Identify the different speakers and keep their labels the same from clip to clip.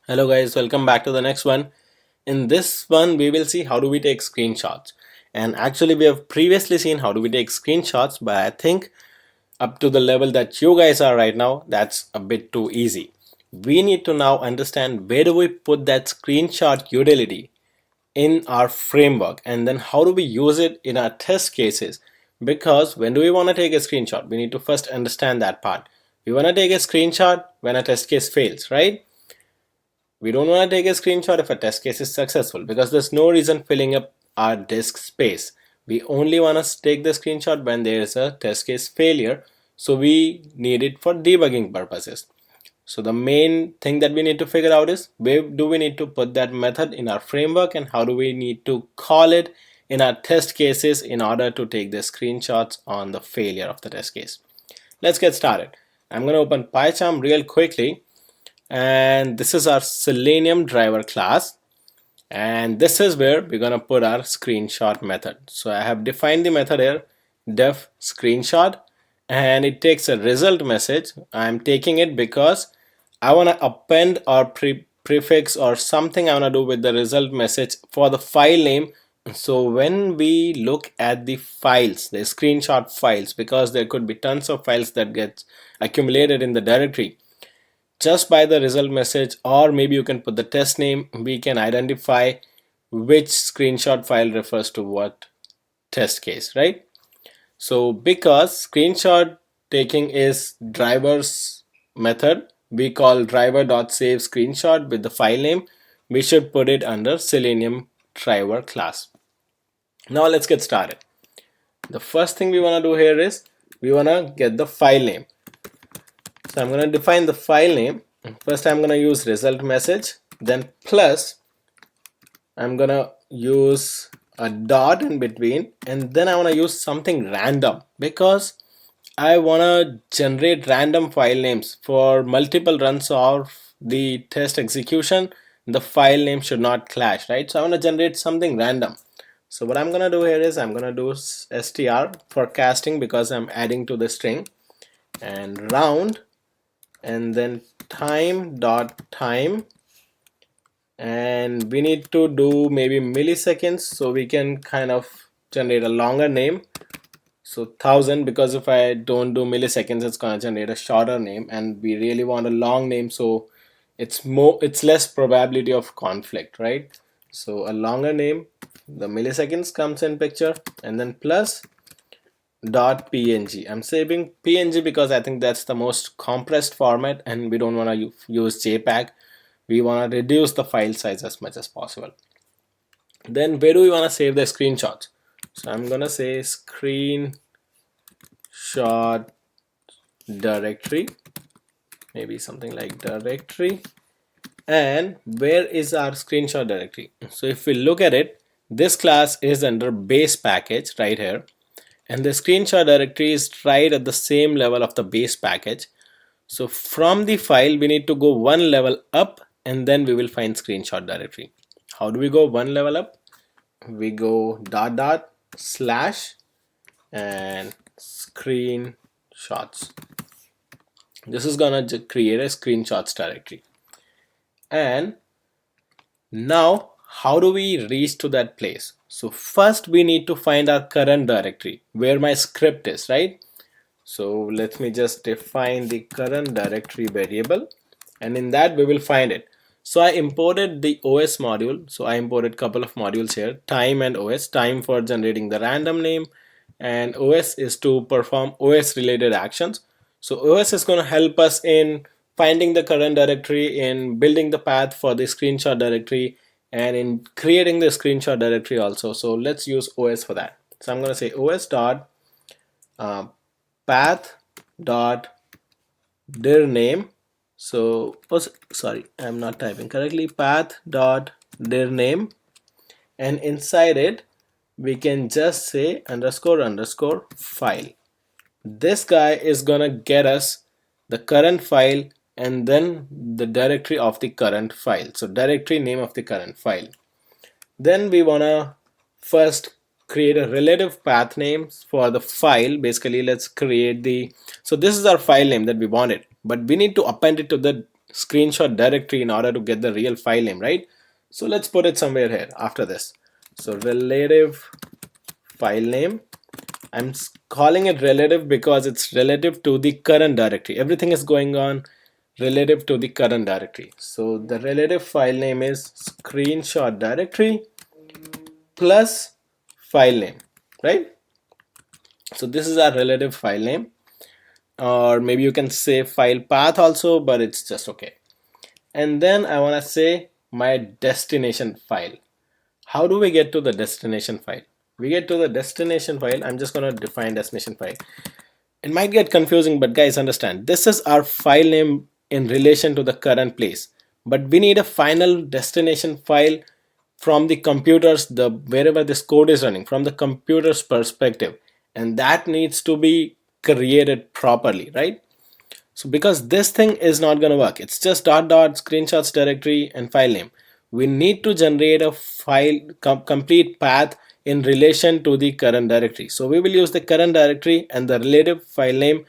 Speaker 1: Hello guys, welcome back to the next one. In this one, we will see how do we take screenshots. And actually we have previously seen how do we take screenshots, but I think up to the level that you guys are right now, that's a bit too easy. We need to now understand where do we put that screenshot utility in our framework, and then how do we use it in our test cases. Because when do we want to take a screenshot, we need to first understand that part. We want to take a screenshot when a test case fails, right? We don't want to take a screenshot if a test case is successful because there's no reason filling up our disk space. We only want to take the screenshot when there is a test case failure, so we need it for debugging purposes. So the main thing that we need to figure out is where do we need to put that method in our framework and how do we need to call it in our test cases in order to take the screenshots on the failure of the test case. Let's get started. I'm going to open PyCharm real quickly, and this is our Selenium driver class, and this is where we're gonna put our screenshot method. So I have defined the method here, def screenshot, and it takes a result message. I'm taking it because I want to append or prefix or something I want to do with the result message for the file name. So when we look at the files, the screenshot files, because there could be tons of files that get accumulated in the directory, just by the result message, or maybe you can put the test name, we can identify which screenshot file refers to what test case, right? So because screenshot taking is driver's method, we call driver.save screenshot with the file name, we should put it under Selenium driver class. Now let's get started. The first thing we want to do here is we want to get the file name. So I'm going to define the file name. First I'm going to use result message, then plus I'm going to use a dot in between, and then I want to use something random because I want to generate random file names for multiple runs of the test execution. The file name should not clash, right? So I want to generate something random. So what I'm going to do here is I'm going to do str for casting because I'm adding to the string, and round, and then time, and we need to do maybe milliseconds so we can kind of generate a longer name. So 1000, because if I don't do milliseconds, it's going to generate a shorter name, and we really want a long name, so it's less probability of conflict, right? So a longer name, the milliseconds comes in picture, and then plus dot png. I'm saving png because I think that's the most compressed format and we don't want to use jpeg. We want to reduce the file size as much as possible. Then where do we want to save the screenshots? So I'm gonna say screenshot directory, maybe something like directory. And where is our screenshot directory? So if we look at it, this class is under base package right here, and the screenshot directory is right at the same level of the base package. So from the file we need to go one level up, and then we will find screenshot directory. How do we go one level up? We go dot dot slash and screenshots. This is gonna create a screenshots directory. And now how do we reach to that place? So first we need to find our current directory where my script is, right? So let me just define the current directory variable, and in that we will find it. So I imported the OS module. So I imported a couple of modules here, time and OS. Time for generating the random name, and OS is to perform OS related actions. So OS is going to help us in finding the current directory, in building the path for the screenshot directory, and in creating the screenshot directory also. So let's use OS for that. So I'm going to say OS dot path dot dir name. So sorry, I'm not typing correctly. Path dot dir name, and inside it we can just say underscore underscore file. This guy is gonna get us the current file and then the directory of the current file. So directory name of the current file. Then we wanna first create a relative path name for the file. Basically let's create the, so this is our file name that we wanted, but we need to append it to the screenshot directory in order to get the real file name, right? So let's put it somewhere here after this. So relative file name, I'm calling it relative because it's relative to the current directory. Everything is going on relative to the current directory. So the relative file name is screenshot directory plus file name, right? So this is our relative file name, or maybe you can say file path also, but it's just okay. And then I want to say my destination file. How do we get to the destination file? We get to the destination file. I'm just going to define destination file. It might get confusing, but guys, understand this is our file name in relation to the current place, but we need a final destination file from the computers, the wherever this code is running, from the computer's perspective, and that needs to be created properly, right? So because this thing is not going to work, it's just dot dot screenshots directory and file name. We need to generate a file complete path in relation to the current directory. So we will use the current directory and the relative file name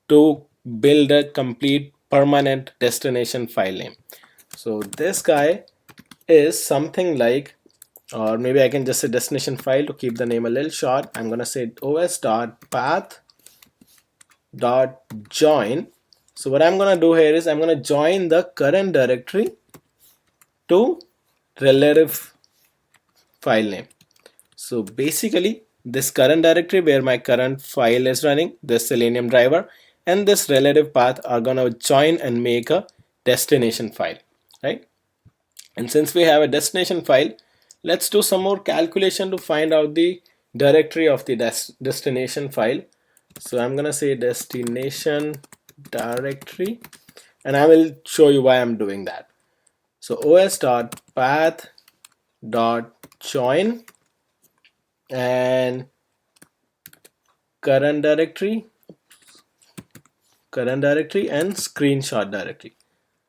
Speaker 1: to build a complete permanent destination file name. So this guy is something like, or maybe I can just say destination file to keep the name a little short. I'm going to say os.path.join. So what I'm going to do here is I'm going to join the current directory to relative file name. So basically this current directory where my current file is running, this Selenium driver and this relative path are going to join and make a destination file, right? And since we have a destination file, let's do some more calculation to find out the directory of the destination file. So I'm going to say destination directory, and I will show you why I'm doing that. So os.path.join and current directory and screenshot directory.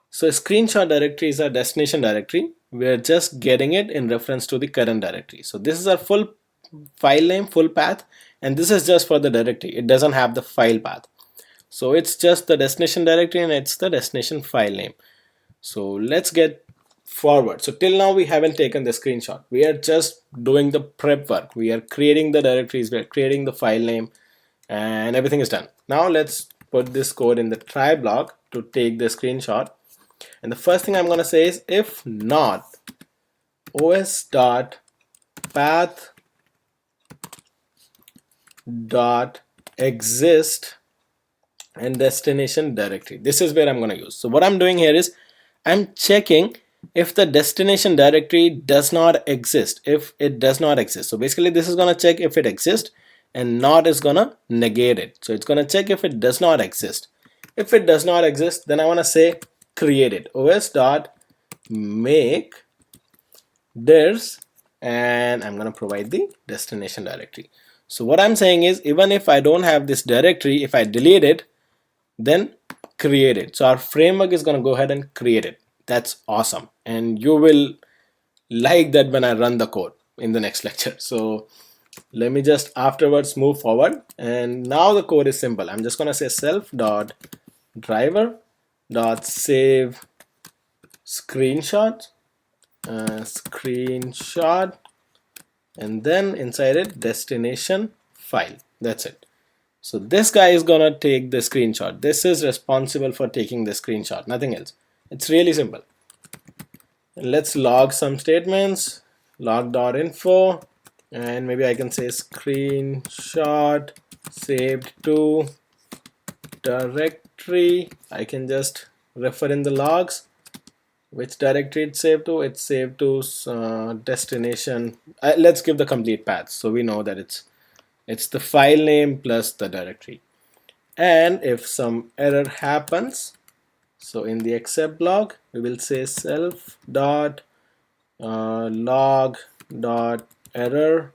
Speaker 1: So screenshot directory is our destination directory. We're just getting it in reference to the current directory. So this is our full file name, full path, and this is just for the directory. It doesn't have the file path. So it's just the destination directory and it's the destination file name. So let's get forward. So till now we haven't taken the screenshot. We are just doing the prep work. We are creating the directories, we are creating the file name, and everything is done. Now let's put this code in the try block to take the screenshot. And the first thing I'm going to say is if not os.path.exist and destination directory. This is where I'm going to use. So what I'm doing here is I'm checking if the destination directory does not exist, if it does not exist. So basically this is going to check if it exists, and not is going to negate it. So it's going to check if it does not exist. If it does not exist, then I want to say create it, os.make dirs, and I'm going to provide the destination directory. So what I'm saying is even if I don't have this directory, if I delete it, then create it. So our framework is going to go ahead and create it. That's awesome, and you will like that when I run the code in the next lecture. So let me just afterwards move forward, and now the code is simple. I'm just going to say self.driver.save screenshot and then inside it destination file. That's it. So this guy is gonna take the screenshot. This is responsible for taking the screenshot, nothing else. It's really simple. And let's log some statements, log.info, and maybe I can say screenshot saved to directory. I can just refer in the logs which directory it's saved to. It's saved to destination. Let's give the complete path so we know that it's the file name plus the directory. And if some error happens, so in the except log we will say self dot log dot error,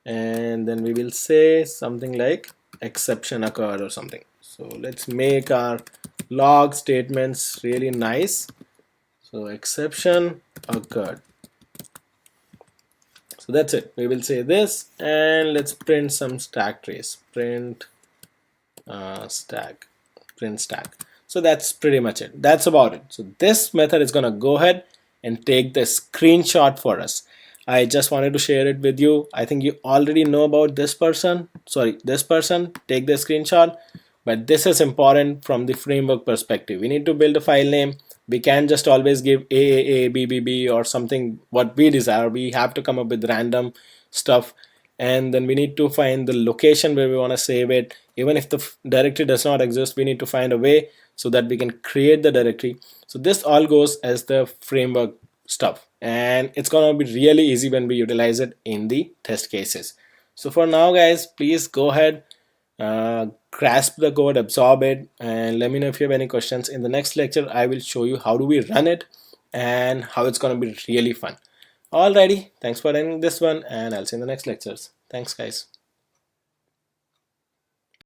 Speaker 1: and then we will say something like exception occurred or something. So let's make our log statements really nice. So exception occurred. So that's it. We will say this, and let's print some stack trace. Print stack. So that's pretty much it. That's about it. So this method is gonna go ahead and take the screenshot for us. I just wanted to share it with you. I think you already know about this person. Sorry, this person, take the screenshot. But this is important from the framework perspective. We need to build a file name. We can't just always give AAA, BBB or something what we desire. We have to come up with random stuff, and then we need to find the location where we want to save it. Even if the directory does not exist, we need to find a way so that we can create the directory. So this all goes as the framework stuff, and it's gonna be really easy when we utilize it in the test cases. So for now guys, please go ahead, grasp the code, absorb it, and let me know if you have any questions. In the next lecture I will show you how do we run it and how it's going to be really fun. Alrighty, thanks for attending this one, and I'll see you in the next lectures. Thanks guys.